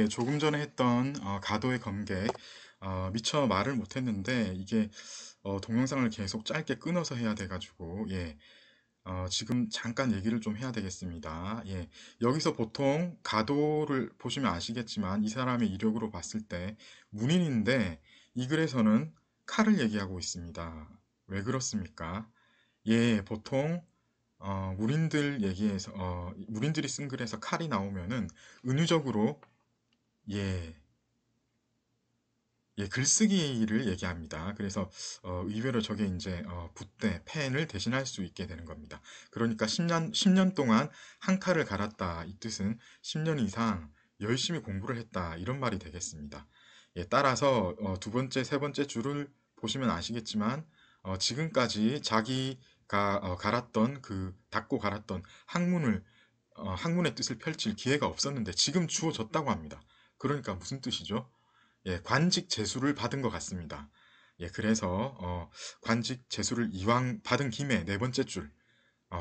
예, 조금 전에 했던 가도의 검객 미처 말을 못했는데 이게 동영상을 계속 짧게 끊어서 해야 돼가지고 예, 지금 잠깐 얘기를 좀 해야 되겠습니다. 예, 여기서 보통 가도를 보시면 아시겠지만 이 사람의 이력으로 봤을 때 문인인데 이 글에서는 칼을 얘기하고 있습니다. 왜 그렇습니까? 예, 보통 무린들이 쓴 글에서 칼이 나오면은 은유적으로 예, 예, 글쓰기를 얘기합니다. 그래서 의외로 저게 이제 붓대, 펜을 대신할 수 있게 되는 겁니다. 그러니까 10년 동안 한 칼을 갈았다. 이 뜻은 10년 이상 열심히 공부를 했다. 이런 말이 되겠습니다. 예, 따라서 두 번째, 세 번째 줄을 보시면 아시겠지만 지금까지 자기가 갈았던 닦고 갈았던 학문의 뜻을 펼칠 기회가 없었는데 지금 주어졌다고 합니다. 그러니까 무슨 뜻이죠? 예, 관직 제수를 받은 것 같습니다. 예, 그래서 관직 제수를 이왕 받은 김에 네 번째 줄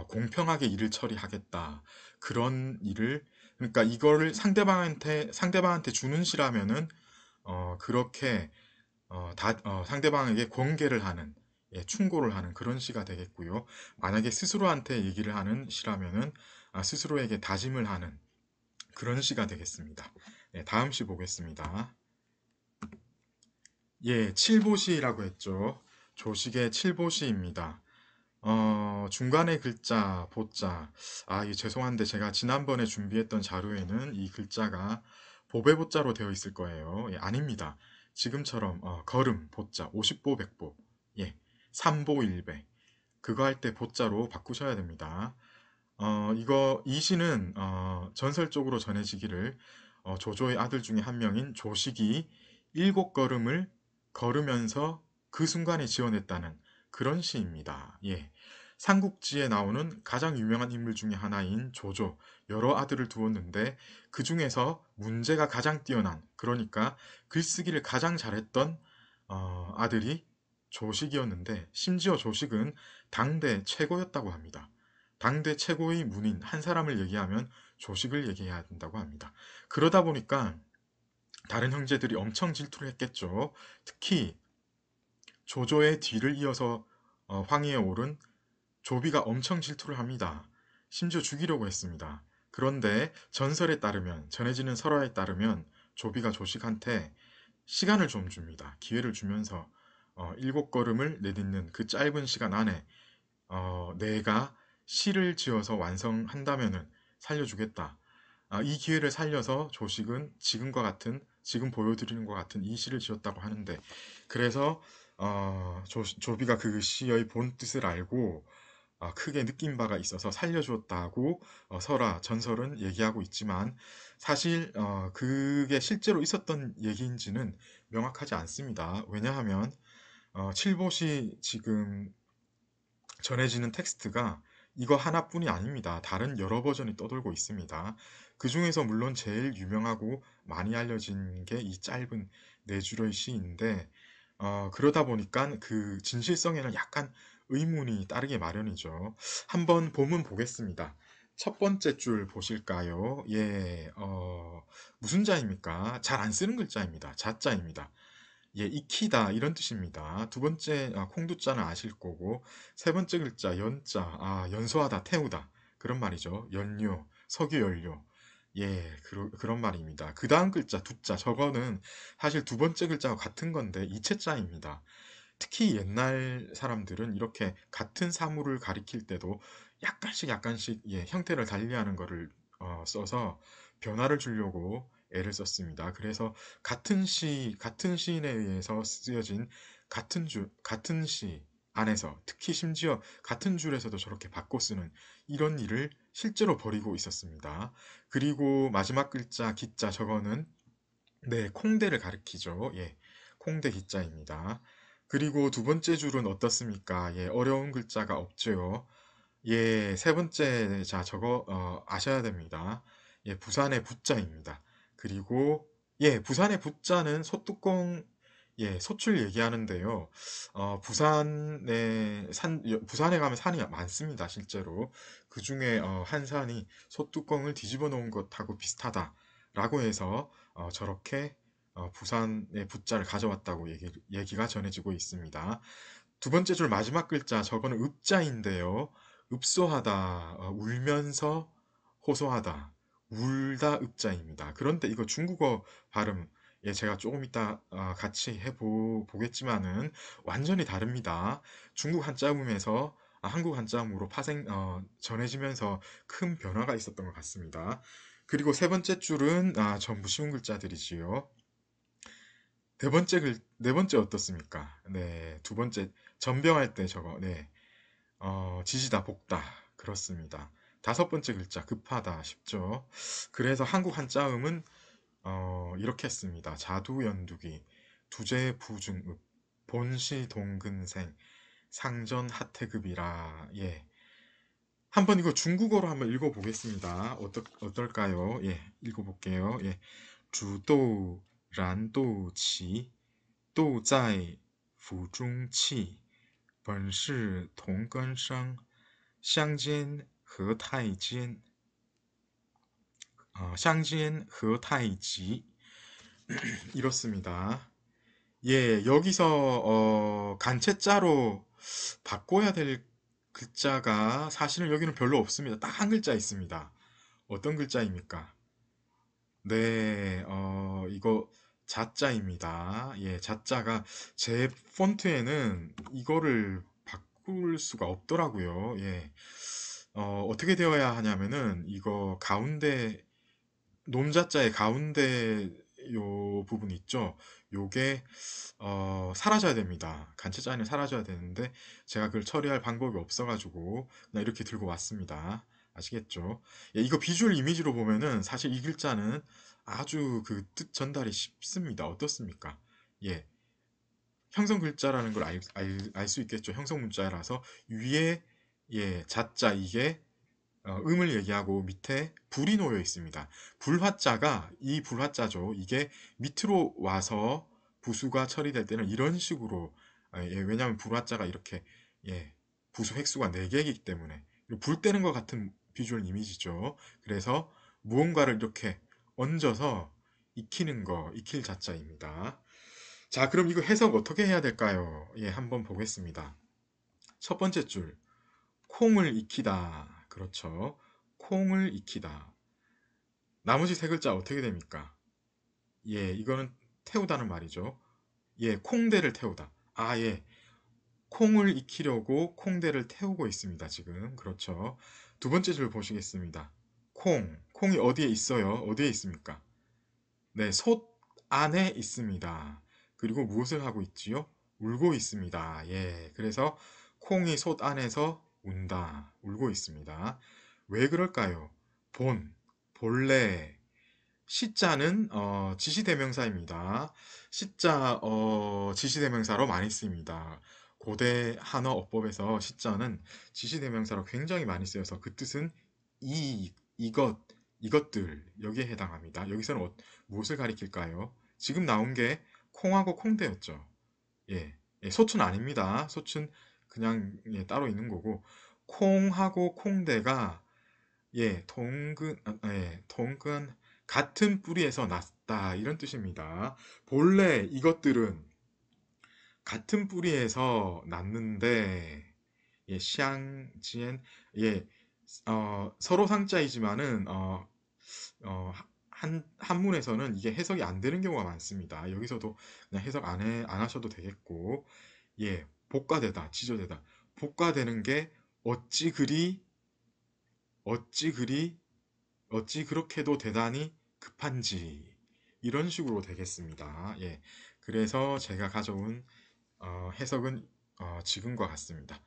공평하게 일을 처리하겠다. 그런 일을 그러니까 이거를 상대방한테 주는 시라면은 그렇게 상대방에게 권계를 하는 예, 충고를 하는 그런 시가 되겠고요. 만약에 스스로한테 얘기를 하는 시라면은 스스로에게 다짐을 하는 그런 시가 되겠습니다. 예, 다음 시 보겠습니다. 예, 칠보시라고 했죠. 조식의 칠보시입니다. 중간에 글자, 보자. 이 죄송한데 제가 지난번에 준비했던 자료에는 이 글자가 보배보자로 되어 있을 거예요. 예, 아닙니다. 지금처럼, 걸음, 보자, 50보, 100보. 예, 3보, 1배. 그거 할 때 보자로 바꾸셔야 됩니다. 이 시는, 전설적으로 전해지기를, 조조의 아들 중에 한 명인 조식이 일곱 걸음을 걸으면서 그 순간에 지어냈다는 그런 시입니다. 예. 삼국지에 나오는 가장 유명한 인물 중에 하나인 조조, 여러 아들을 두었는데 그 중에서 문제가 가장 뛰어난, 그러니까 글쓰기를 가장 잘했던 아들이 조식이었는데 심지어 조식은 당대 최고였다고 합니다. 당대 최고의 문인 한 사람을 얘기하면 조식을 얘기해야 된다고 합니다. 그러다 보니까 다른 형제들이 엄청 질투를 했겠죠. 특히 조조의 뒤를 이어서 황위에 오른 조비가 엄청 질투를 합니다. 심지어 죽이려고 했습니다. 그런데 전설에 따르면, 전해지는 설화에 따르면 조비가 조식한테 시간을 좀 줍니다. 기회를 주면서 일곱 걸음을 내딛는 그 짧은 시간 안에 내가 시를 지어서 완성한다면은 살려주겠다. 이 기회를 살려서 조식은 지금 보여드리는 것 같은 이 시를 지었다고 하는데, 그래서 조비가 그 시의 본 뜻을 알고 크게 느낀 바가 있어서 살려주었다고 전설은 얘기하고 있지만, 사실 그게 실제로 있었던 얘기인지는 명확하지 않습니다. 왜냐하면 칠보시 지금 전해지는 텍스트가 이거 하나뿐이 아닙니다. 다른 여러 버전이 떠돌고 있습니다. 그 중에서 물론 제일 유명하고 많이 알려진 게 이 짧은 네 줄의 시인데, 그러다 보니까 그 진실성에는 약간 의문이 따르게 마련이죠. 한번 본문 보겠습니다. 첫 번째 줄 보실까요? 예, 무슨 자입니까? 잘 안 쓰는 글자입니다. 자자입니다. 예, 익히다 이런 뜻입니다. 두 번째 콩두자는 아실 거고 세 번째 글자 연자 연소하다 태우다 그런 말이죠. 연료 석유 연료 예 그런 말입니다. 그 다음 글자 두자 저거는 사실 두 번째 글자와 같은 건데 이체자입니다. 특히 옛날 사람들은 이렇게 같은 사물을 가리킬 때도 약간씩 예, 형태를 달리하는 거를 써서 변화를 주려고 애를 썼습니다. 그래서 같은 시인에 의해서 쓰여진 같은 시 안에서 특히 심지어 같은 줄에서도 저렇게 바꿔 쓰는 이런 일을 실제로 벌이고 있었습니다. 그리고 마지막 글자 기자 저거는 네, 콩대를 가리키죠. 예, 콩대 기자입니다. 그리고 두 번째 줄은 어떻습니까? 예, 어려운 글자가 없죠. 예, 세 번째, 자, 저거, 아셔야 됩니다. 예, 부산의 부자입니다. 그리고, 예, 부산의 부자는 소뚜껑, 예, 소출 얘기하는데요. 부산에 가면 산이 많습니다, 실제로. 그 중에, 한 산이 소뚜껑을 뒤집어 놓은 것하고 비슷하다. 라고 해서 저렇게 부산의 부자를 가져왔다고 얘기가 전해지고 있습니다. 두 번째 줄 마지막 글자 저거는 읍자인데요. 읍소하다, 울면서 호소하다, 울다 읍자입니다. 그런데 이거 중국어 발음 제가 조금 이따 같이 해보겠지만은 완전히 다릅니다. 중국 한자음에서 한국 한자음으로 전해지면서 큰 변화가 있었던 것 같습니다. 그리고 세 번째 줄은 전부 쉬운 글자들이지요. 네 번째 어떻습니까? 네, 두 번째 전병할 때 저거, 네, 지지다 볶다 그렇습니다. 다섯 번째 글자 급하다 쉽죠. 그래서 한국 한자음은 이렇게 했습니다. 자두연두기, 두제부중읍, 본시동근생, 상전하태급이라. 예, 한번 이거 중국어로 한번 읽어보겠습니다. 어떨까요? 예, 읽어볼게요. 예, 주도 란도齐 都在府中气，本是同根生，相煎何太急。이렇습니다. 예, 여기서 간체자로 바꿔야 될 글자가 사실은 여기는 별로 없습니다. 딱 한 글자 있습니다. 어떤 글자입니까? 네, 이거 자자입니다. 예, 자자가 제 폰트에는 이거를 바꿀 수가 없더라고요. 예, 어떻게 되어야 하냐면은 이거 가운데 놈자자의 가운데 요 부분 있죠? 요게 사라져야 됩니다. 간체자는 사라져야 되는데 제가 그걸 처리할 방법이 없어가지고 그냥 이렇게 들고 왔습니다. 아시겠죠? 예, 이거 비주얼 이미지로 보면은 사실 이 글자는 아주 그 뜻 전달이 쉽습니다. 어떻습니까? 예, 형성 글자라는 걸 알 수 있겠죠. 형성 문자라서 위에 예, 자자 이게 음을 얘기하고 밑에 불이 놓여 있습니다. 불화자가 이 불화자죠. 이게 밑으로 와서 부수가 처리될 때는 이런 식으로 왜냐하면 불화자가 이렇게 예, 부수 획수가 4개이기 때문에 불 때는 것 같은 비주얼 이미지죠. 그래서 무언가를 이렇게 얹어서 익힐 자자입니다. 자, 그럼 이거 해석 어떻게 해야 될까요? 예, 한번 보겠습니다. 첫 번째 줄 콩을 익히다. 그렇죠. 콩을 익히다. 나머지 세 글자 어떻게 됩니까? 예, 이거는 태우다는 말이죠. 예, 콩대를 태우다. 예. 콩을 익히려고 콩대를 태우고 있습니다, 지금. 그렇죠. 두 번째 줄 보시겠습니다. 콩이 어디에 있어요? 어디에 있습니까? 네, 솥 안에 있습니다. 그리고 무엇을 하고 있지요? 울고 있습니다. 예, 그래서 콩이 솥 안에서 운다, 울고 있습니다. 왜 그럴까요? 본래, 시자는 지시대명사입니다. 시자 지시대명사로 많이 쓰입니다. 고대 한어 어법에서 시자는 지시대명사로 굉장히 많이 쓰여서 그 뜻은 이것들 여기에 해당합니다. 여기서는 무엇을 가리킬까요? 지금 나온 게 콩하고 콩대였죠. 예, 소춘 아닙니다. 소춘 그냥 따로 있는 거고 콩하고 콩대가 동근 같은 뿌리에서 났다 이런 뜻입니다. 본래 이것들은 같은 뿌리에서 났는데 샹지엔 예, 서로 상자이지만은 어, 한문에서는 이게 해석이 안 되는 경우가 많습니다. 여기서도 그냥 해석 안 하셔도 되겠고, 예, 복가되다, 지저되다. 복가되는 게 어찌 그리, 어찌 그리, 어찌 그렇게도 대단히 급한지, 이런 식으로 되겠습니다. 예, 그래서 제가 가져온 해석은 지금과 같습니다.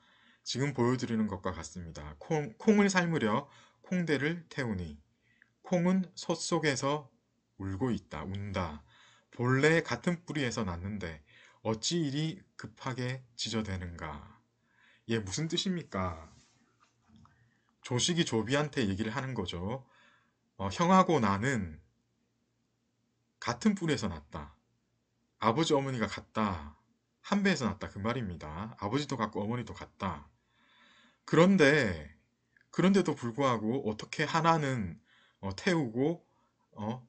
지금 보여드리는 것과 같습니다. 콩을 삶으려 콩대를 태우니, 콩은 솥 속에서 울고 있다, 운다. 본래 같은 뿌리에서 났는데 어찌 이리 급하게 지저대는가? 얘 무슨 뜻입니까? 조식이 조비한테 얘기를 하는 거죠. 형하고 나는 같은 뿌리에서 났다. 아버지 어머니가 같다. 한 배에서 났다. 그 말입니다. 아버지도 같고 어머니도 같다. 그런데도 불구하고 어떻게 하나는 태우고 어,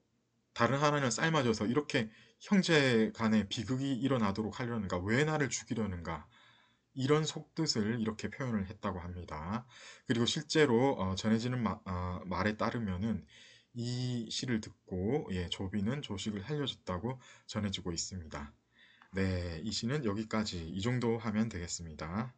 다른 하나를 삶아줘서 이렇게 형제 간에 비극이 일어나도록 하려는가? 왜 나를 죽이려는가? 이런 속뜻을 이렇게 표현을 했다고 합니다. 그리고 실제로 전해지는 말에 따르면은 이 시를 듣고 조비는 조식을 살려줬다고 전해지고 있습니다. 네, 이 시는 여기까지 이 정도 하면 되겠습니다.